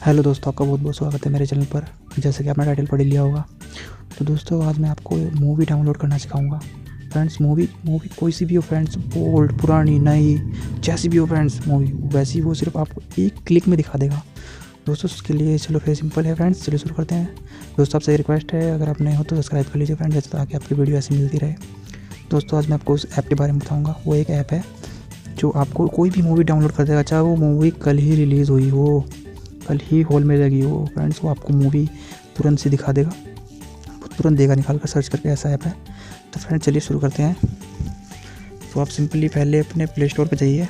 Hello दोस्तों, आपका बहुत बहुत स्वागत है मेरे चैनल पर। जैसे कि आपने टाइटल पढ़ लिया होगा, तो दोस्तों आज मैं आपको मूवी डाउनलोड करना सिखाऊंगा। फ्रेंड्स, मूवी मूवी कोई सी भी हो फ्रेंड्स, ओल्ड पुरानी नई जैसी भी हो फ्रेंड्स, मूवी वैसी वो सिर्फ आपको एक क्लिक में दिखा देगा। दोस्तों उसके लिए चलो फिर सिंपल है फ्रेंड्स, चलिए शुरू करते हैं। दोस्तों आपसे रिक्वेस्ट है, अगर आप नए हो तो सब्सक्राइब कर लीजिए फ्रेंड्स, ताकि आपकी वीडियो ऐसी मिलती रहे। दोस्तों आज मैं आपको उस ऐप के बारे में बताऊँगा। वो एक ऐप है जो आपको कोई भी मूवी डाउनलोड कर देगा, चाहे वो मूवी कल ही रिलीज़ हुई हो, कल ही हॉल में लगी हो फ्रेंड्स, वो आपको मूवी तुरंत से दिखा देगा, तुरंत देगा निकाल कर सर्च करके। ऐसा ऐप है। तो फ्रेंड्स चलिए शुरू करते हैं। तो आप सिंपली पहले अपने प्ले स्टोर पर जाइए,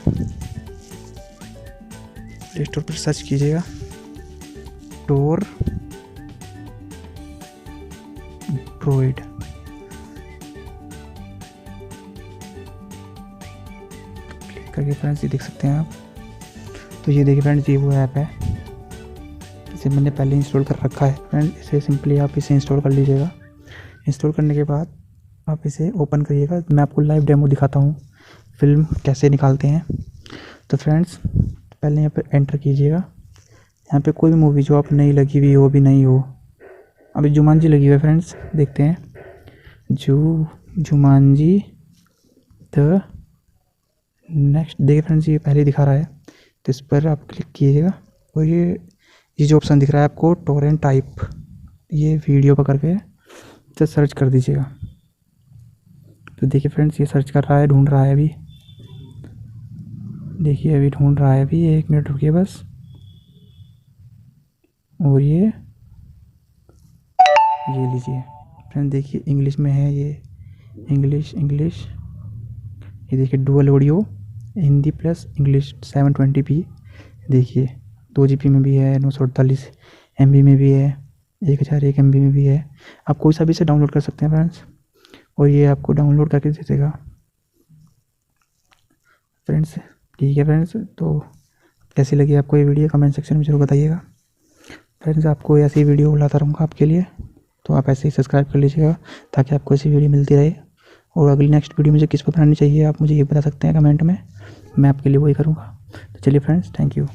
प्ले स्टोर पर सर्च कीजिएगा टोर ड्रॉइड। क्लिक करके फ्रेंड्स ये देख सकते हैं आप। तो ये देखिए फ्रेंड्स, ये वो ऐप है, इसे मैंने पहले इंस्टॉल कर रखा है फ्रेंड। इसे सिंपली आप इसे इंस्टॉल कर लीजिएगा। इंस्टॉल करने के बाद आप इसे ओपन करिएगा। मैं आपको लाइव डेमो दिखाता हूँ फिल्म कैसे निकालते हैं। तो फ्रेंड्स पहले यहाँ पर एंटर कीजिएगा। यहाँ पे कोई भी मूवी जो आप नहीं लगी हुई हो, भी नहीं हो। अभी जुमानजी लगी हुई है फ्रेंड्स, देखते हैं। जुमानजी द नेक्स्ट, देखिए फ्रेंड्स ये पहले दिखा रहा है, तो इस पर आप क्लिक कीजिएगा। और ये जो ऑप्शन दिख रहा है आपको टोरेंट टाइप, ये वीडियो पकड़ के इसे सर्च कर दीजिएगा। तो देखिए फ्रेंड्स ये सर्च कर रहा है, ढूंढ रहा है अभी। देखिए अभी ढूंढ रहा है, अभी 1 मिनट रुकिए बस। और ये लीजिए फ्रेंड, देखिए इंग्लिश में है ये, इंग्लिश। ये देखिए dual audio, Hindi plus English 720p। देखिए 2 GB में भी है, 948 MB में भी है, 1001 MB में भी है। आप कोई सा भी से डाउनलोड कर सकते हैं फ्रेंड्स, और ये आपको डाउनलोड करके दे देगा फ्रेंड्स। ठीक है फ्रेंड्स, तो कैसी लगी आपको ये वीडियो कमेंट सेक्शन में जरूर बताइएगा फ्रेंड्स। आपको ऐसी वीडियो लाता रहूँगा आपके लिए, तो आप ऐसे ही सब्सक्राइब कर लीजिएगा ताकि आपको ऐसी वीडियो मिलती रहे। और अगली नेक्स्ट वीडियो मुझे किस पर बनानी चाहिए आप मुझे ये बता सकते हैं कमेंट में, मैं आपके लिए वही करूँगा। तो चलिए फ्रेंड्स, थैंक यू।